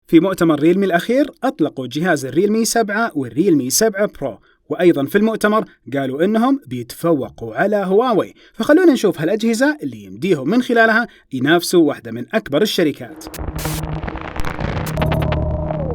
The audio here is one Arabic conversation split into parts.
في مؤتمر ريلمي الأخير أطلقوا جهاز الريلمي 7 والريلمي 7 برو، وأيضا في المؤتمر قالوا إنهم بيتفوقوا على هواوي. فخلونا نشوف هالأجهزة اللي يمديهم من خلالها ينافسوا واحدة من أكبر الشركات.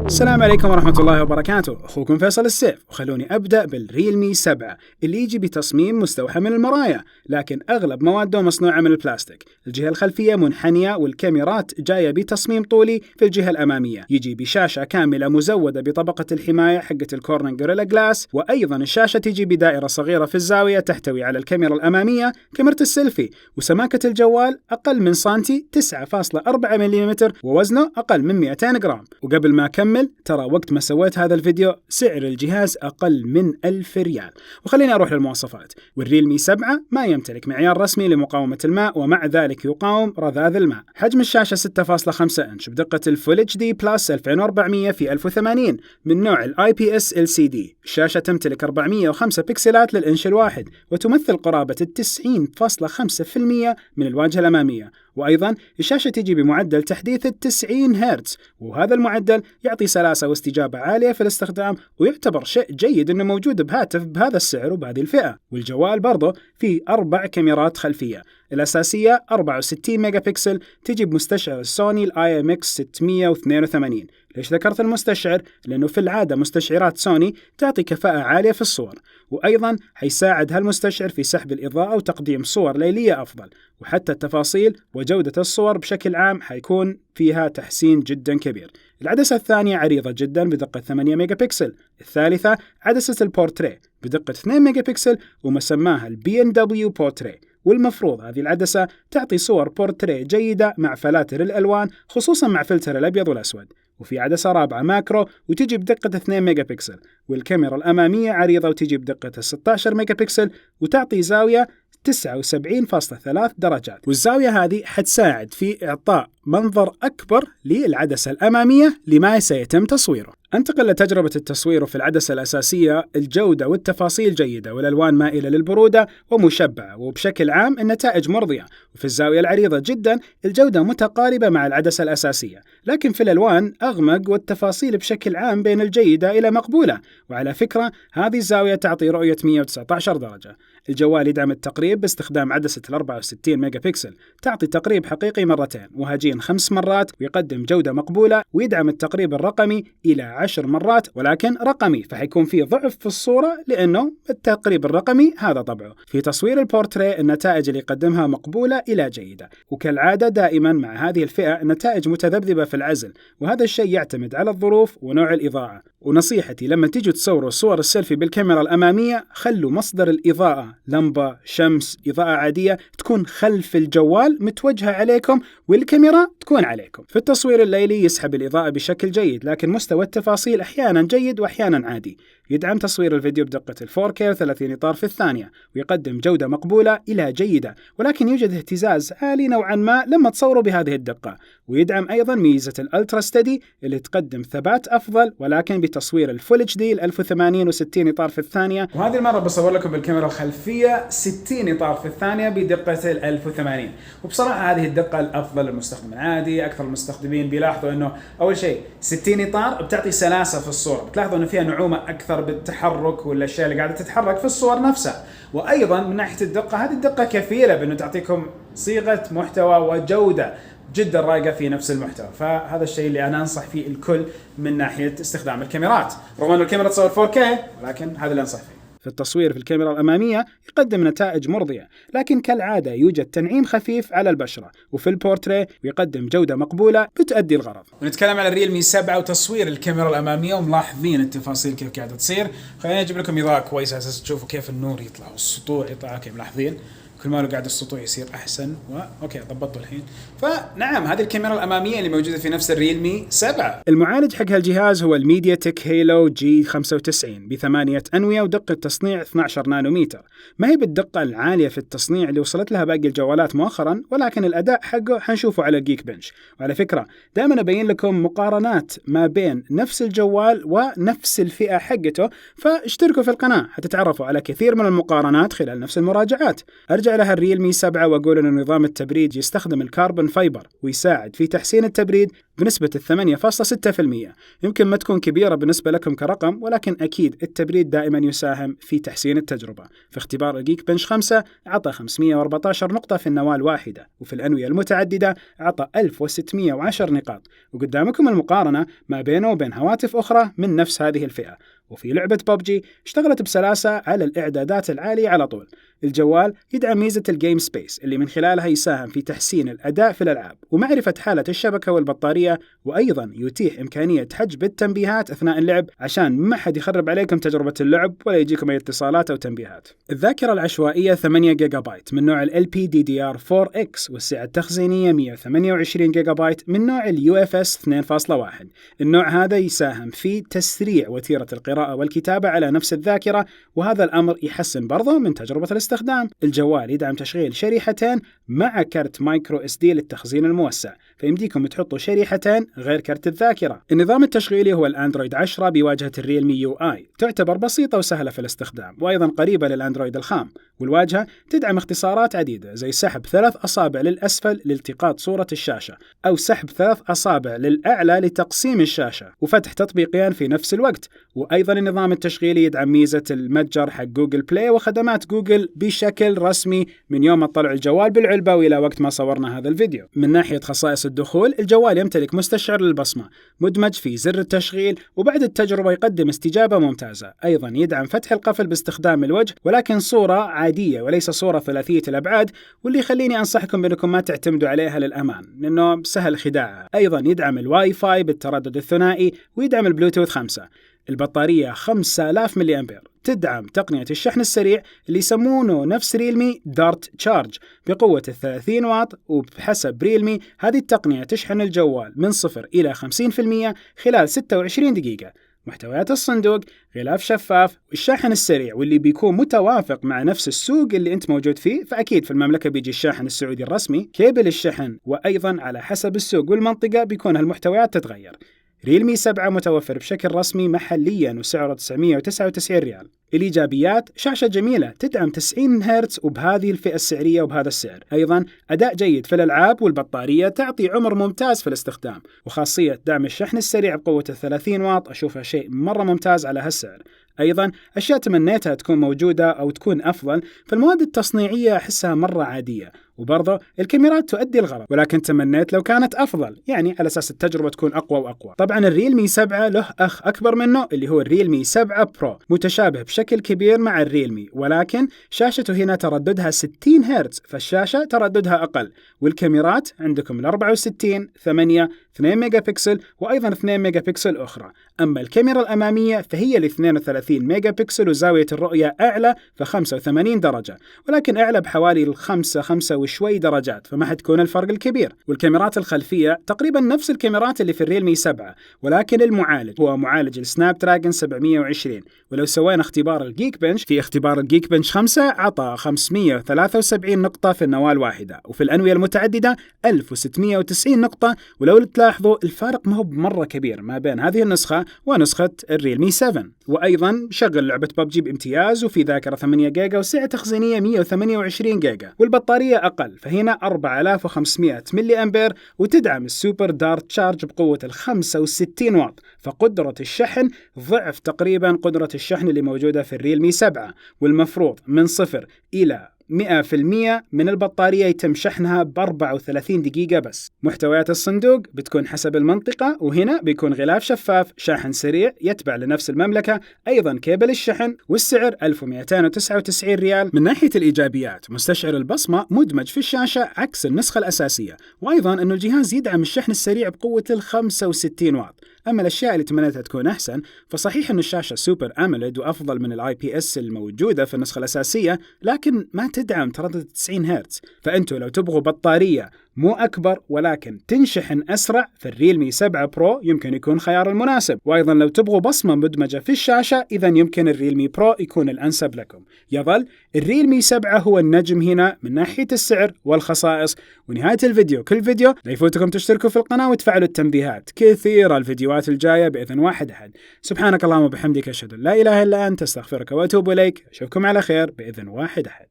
السلام عليكم ورحمة الله وبركاته، أخوكم فيصل السيف، وخلوني أبدأ بالريلمي 7 اللي يجي بتصميم مستوحى من المرايا، لكن أغلب مواده مصنوعة من البلاستيك. الجهة الخلفية منحنية والكاميرات جاية بتصميم طولي في الجهة الأمامية. يجي بشاشة كاملة مزودة بطبقة الحماية حقة الكورنينج غوريلا جلاس، وأيضا الشاشة تجي بدائرة صغيرة في الزاوية تحتوي على الكاميرا الأمامية، كاميرا السيلفي، وسماكة الجوال أقل من سنتي 9.4 ملم، ووزنه أقل من 200 جرام. وقبل ما أكمل ترى وقت ما سويت هذا الفيديو سعر الجهاز أقل من 1000 ريال. وخليني أروح للمواصفات. والريلمي 7 ما يمتلك معيار رسمي لمقاومة الماء، ومع ذلك يقاوم رذاذ الماء. حجم الشاشة 6.5 إنش بدقة الفول اتش دي بلس 2400 في 1080 من نوع الاي بي اس LCD. الشاشة تمتلك 405 بكسلات للإنش الواحد، وتمثل قرابة 90.5% من الواجهة الأمامية. وأيضا الشاشة تجي بمعدل تحديث 90 هرتز، وهذا المعدل يعطي سلاسة واستجابة عالية في الاستخدام، ويعتبر شيء جيد أنه موجود بهاتف بهذا السعر وبهذه الفئة. والجوال برضه فيه 4 كاميرات خلفية. الأساسية 64 ميجا بكسل، تجي بمستشعر السوني IMX 682. ليش ذكرت المستشعر؟ لأنه في العادة مستشعرات سوني تعطي كفاءة عالية في الصور، وأيضا حيساعد هالمستشعر في سحب الإضاءة وتقديم صور ليلية أفضل، وحتى التفاصيل وجودة الصور بشكل عام حيكون فيها تحسين جدا كبير. العدسة الثانية عريضة جدا بدقة 8 ميجا بكسل. الثالثة عدسة البورتريه بدقة 2 ميجا بكسل، ومسماها BMW بورتريه. والمفروض هذه العدسة تعطي صور بورتريه جيدة مع فلاتر الألوان، خصوصا مع فلتر الأبيض والأسود. وفي عدسة رابعة ماكرو وتجي بدقة 2 ميجا بكسل. والكاميرا الأمامية عريضة وتجي بدقة 16 ميجا بكسل، وتعطي زاوية 79.3 درجات. والزاوية هذه حتساعد في إعطاء منظر أكبر للعدسة الأمامية لما سيتم تصويره. انتقل لتجربة التصوير. في العدسة الأساسية الجودة والتفاصيل جيدة، والألوان مائلة للبرودة ومشبعة، وبشكل عام النتائج مرضية. وفي الزاوية العريضة جدا الجودة متقاربة مع العدسة الأساسية، لكن في الألوان أغمق، والتفاصيل بشكل عام بين الجيدة إلى مقبولة. وعلى فكرة هذه الزاوية تعطي رؤية 119 درجة. الجوال يدعم التقريب باستخدام عدسة 64 ميجا بكسل، تعطي تقريب حقيقي مرتين وهجين 5 مرات، ويقدم جودة مقبولة. ويدعم التقريب الرقمي إلى 10 مرات، ولكن رقمي، فحيكون فيه ضعف في الصورة لأنه التقريب الرقمي هذا طبعه. في تصوير البورتريه النتائج اللي يقدمها مقبولة إلى جيدة، وكالعادة دائما مع هذه الفئة النتائج متذبذبة في العزل، وهذا الشيء يعتمد على الظروف ونوع الإضاءة. ونصيحتي لما تيجوا تصوروا صور السيلفي بالكاميرا الأمامية، خلوا مصدر الإضاءة لمبة، شمس، إضاءة عادية تكون خلف الجوال متوجهة عليكم، والكاميرا تكون عليكم. في التصوير الليلي يسحب الإضاءة بشكل جيد، لكن مستوى التفاصيل أحيانا جيد وأحيانا عادي. يدعم تصوير الفيديو بدقة 4K و30 إطار في الثانية، ويقدم جودة مقبولة إلى جيدة، ولكن يوجد اهتزاز عالي نوعا ما لما تصوروا بهذه الدقة. ويدعم أيضا ميزة الألترا ستدي اللي تقدم ثبات أفضل، ولكن بتصوير الفول اتش دي 1080 و60 إطار في الثانية. وهذه المرة بصور لكم بالكاميرا الخلفية 60 إطار في الثانية بدقة 1080. وبصراحة هذه الدقة الأفضل للمستخدم العادي. أكثر المستخدمين بيلاحظوا أنه أول شيء 60 إطار بتعطي سلاسة في الصورة، بتلاحظوا أنه فيها نعومة أكثر بالتحرك والأشياء اللي قاعدة تتحرك في الصور نفسها. وأيضا من ناحية الدقة، هذه الدقة كفيلة بأنه تعطيكم صيغة محتوى وجودة جدا رايقة في نفس المحتوى. فهذا الشيء اللي أنا أنصح فيه الكل من ناحية استخدام الكاميرات، رغم أن الكاميرا تصور 4K، ولكن هذا اللي أنصح فيه. في التصوير في الكاميرا الأمامية يقدم نتائج مرضية، لكن كالعادة يوجد تنعيم خفيف على البشرة. وفي البورتريه يقدم جودة مقبولة بتؤدي الغرض. ونتكلم على الريلمي 7 وتصوير الكاميرا الأمامية، وملاحظين التفاصيل كيف قاعدة تصير. خلينا نجيب لكم إضاءة كويسة أساس تشوفوا كيف النور يطلع والسطوع يطلع. كيف ملاحظين كل ما قاعد السطوع يصير أحسن. أوكي ضبطوا الحين. فنعم هذه الكاميرا الأمامية اللي موجودة في نفس الريلمي 7. المعالج حق هالجهاز هو الميديا تك هيلو G95 ب8 أنوية ودقة تصنيع 12 نانومتر. ما هي بالدقة العالية في التصنيع اللي وصلت لها باقي الجوالات مؤخرا، ولكن الأداء حقه حنشوفه على جيك بنش. وعلى فكرة دائما أبين لكم مقارنات ما بين نفس الجوال ونفس الفئة حقته، فاشتركوا في القناة حتتعرفوا على كثير من المقارنات خلال نفس المراجعات. أرجع لها الريلمي 7 وأقول أن نظام التبريد يستخدم الكربون فايبر، ويساعد في تحسين التبريد بنسبة 8.6%. يمكن ما تكون كبيرة بالنسبة لكم كرقم، ولكن أكيد التبريد دائما يساهم في تحسين التجربة. في اختبار الجيك بنش 5 أعطى 514 نقطة في النواة الواحدة، وفي الأنوية المتعددة أعطى 1610 نقاط. وقدامكم المقارنة ما بينه وبين هواتف أخرى من نفس هذه الفئة. وفي لعبة ببجي اشتغلت بسلاسة على الإعدادات العالية على طول. الجوال يدعم ميزة الجيم سبيس اللي من خلالها يساهم في تحسين الأداء في الألعاب ومعرفة حالة الشبكة والبطارية، وأيضا يتيح إمكانية حجب التنبيهات أثناء اللعب عشان ما حد يخرب عليكم تجربة اللعب ولا يجيكم أي اتصالات أو تنبيهات. الذاكرة العشوائية 8 جيجا بايت من نوع LPDDR4X، والسعة التخزينية 128 جيجا بايت من نوع UFS 2.1. النوع هذا يساهم في تسريع وتيرة القراءة والكتابة على نفس الذاكرة، وهذا الأمر يحسن برضه من تجربة الاستخدام. الجوال يدعم تشغيل شريحتين مع كرت مايكرو SD للتخزين الموسع، فيمديكم تحطوا شريحتين غير كرت الذاكرة. النظام التشغيلي هو الأندرويد 10 بواجهة الريلمي UI، تعتبر بسيطة وسهلة في الاستخدام، وأيضا قريبة للأندرويد الخام. والواجهة تدعم اختصارات عديدة زي سحب 3 أصابع للأسفل لالتقاط صورة الشاشة، أو سحب 3 أصابع للأعلى لتقسيم الشاشة، وفتح تطبيقين في نفس الوقت. وأيضا النظام التشغيلي يدعم ميزة المتجر حق جوجل بلاي وخدمات جوجل بشكل رسمي من يوم ما طلع الجوال بالعلبة وإلى وقت ما صورنا هذا الفيديو. من ناحية خصائص الدخول، الجوال يمتلك مستشعر للبصمة مدمج في زر التشغيل، وبعد التجربة يقدم استجابة ممتازة. أيضا يدعم فتح القفل باستخدام الوجه، ولكن صورة عادية وليس صورة ثلاثية الأبعاد، واللي يخليني أنصحكم بأنكم ما تعتمدوا عليها للأمان لأنه سهل خداعها. أيضا يدعم الواي فاي بالتردد الثنائي، ويدعم البلوتوث 5. البطارية 5000 ملي أمبير، تدعم تقنية الشحن السريع اللي يسمونه نفس ريلمي دارت تشارج بقوة 30 واط، وبحسب ريلمي هذه التقنية تشحن الجوال من 0 إلى 50% خلال 26 دقيقة. محتويات الصندوق غلاف شفاف، والشاحن السريع واللي بيكون متوافق مع نفس السوق اللي انت موجود فيه، فأكيد في المملكة بيجي الشاحن السعودي الرسمي، كيبل الشحن، وأيضا على حسب السوق والمنطقة بيكون هالمحتويات تتغير. ريلمي 7 متوفر بشكل رسمي محليا وسعره 999 ريال. الإيجابيات: شاشة جميلة تدعم 90 هرتز وبهذه الفئة السعرية وبهذا السعر. أيضا أداء جيد في الألعاب، والبطارية تعطي عمر ممتاز في الاستخدام، وخاصية دعم الشحن السريع بقوة 30 واط أشوفها شيء مرة ممتاز على هالسعر. أيضا أشياء تمنيتها تكون موجودة أو تكون أفضل، فالمواد التصنيعية أحسها مرة عادية، وبرضه الكاميرات تؤدي الغرض، ولكن تمنيت لو كانت أفضل، يعني على أساس التجربة تكون أقوى وأقوى. طبعا الريلمي 7 له أخ أكبر منه اللي هو الريلمي 7 برو، متشابه بشكل كبير مع الريلمي، ولكن شاشته هنا ترددها 60 هرتز، فالشاشة ترددها أقل. والكاميرات عندكم ال 64 8 2 ميجا بكسل، وأيضا 2 ميجا بكسل أخرى. أما الكاميرا الأمامية فهي ال 32 ميجا بكسل، وزاوية الرؤية أعلى ف 85 درجة، ولكن أعلى بحوالي 5 وشوي درجات، فما حتكون الفرق الكبير. والكاميرات الخلفية تقريبا نفس الكاميرات اللي في الريلمي 7، ولكن المعالج هو معالج السناب دراجون 720. ولو سوينا اختبار الجيك بنش، في اختبار الجيك بنش 5 عطى 573 نقطة في النواة الواحدة، وفي الأنوية المتعددة 1690 نقطة. ولو تلاحظوا الفارق ما هو بمرة كبير ما بين هذه النسخة ونسخة الريلمي 7. وأيضا شغل لعبة ببجي بامتياز، وفي ذاكرة 8 جيجا وسعة تخزينية 128 جيجا، والبطارية أقل فهنا 4500 ملي أمبير، وتدعم السوبر دارت تشارج بقوة 65 واط، فقدرة الشحن ضعف تقريبا قدرة الشحن اللي موجودة في الريلمي 7. والمفروض من 0 إلى 100% من البطارية يتم شحنها ب 34 دقيقة بس. محتويات الصندوق بتكون حسب المنطقة، وهنا بيكون غلاف شفاف، شاحن سريع يتبع لنفس المملكة، أيضا كيبل الشحن، والسعر 1299 ريال. من ناحية الإيجابيات، مستشعر البصمة مدمج في الشاشة عكس النسخة الأساسية، وأيضا أنه الجهاز يدعم الشحن السريع بقوة 65 واط. أما الأشياء اللي تمنيتها تكون أحسن، فصحيح أن الشاشة سوبر أموليد وأفضل من الIPS الموجودة في النسخة الأساسية، لكن ما تدعم تردد 90 هرتز. فأنتوا لو تبغوا بطارية مو أكبر ولكن تنشحن أسرع، فالريلمي 7 برو يمكن يكون خيار المناسب. وأيضا لو تبغوا بصمة مدمجة في الشاشة، إذا يمكن الريلمي برو يكون الأنسب لكم. يظل الريلمي 7 هو النجم هنا من ناحية السعر والخصائص. ونهاية الفيديو، كل فيديو لا يفوتكم تشتركوا في القناة وتفعلوا التنبيهات، كثيرة الفيديوهات الجاية بإذن واحد أحد. سبحانك اللهم وبحمدك، أشهد أن لا إله إلا أنت، أستغفرك وأتوب إليك. أشوفكم على خير بإذن واحد أحد.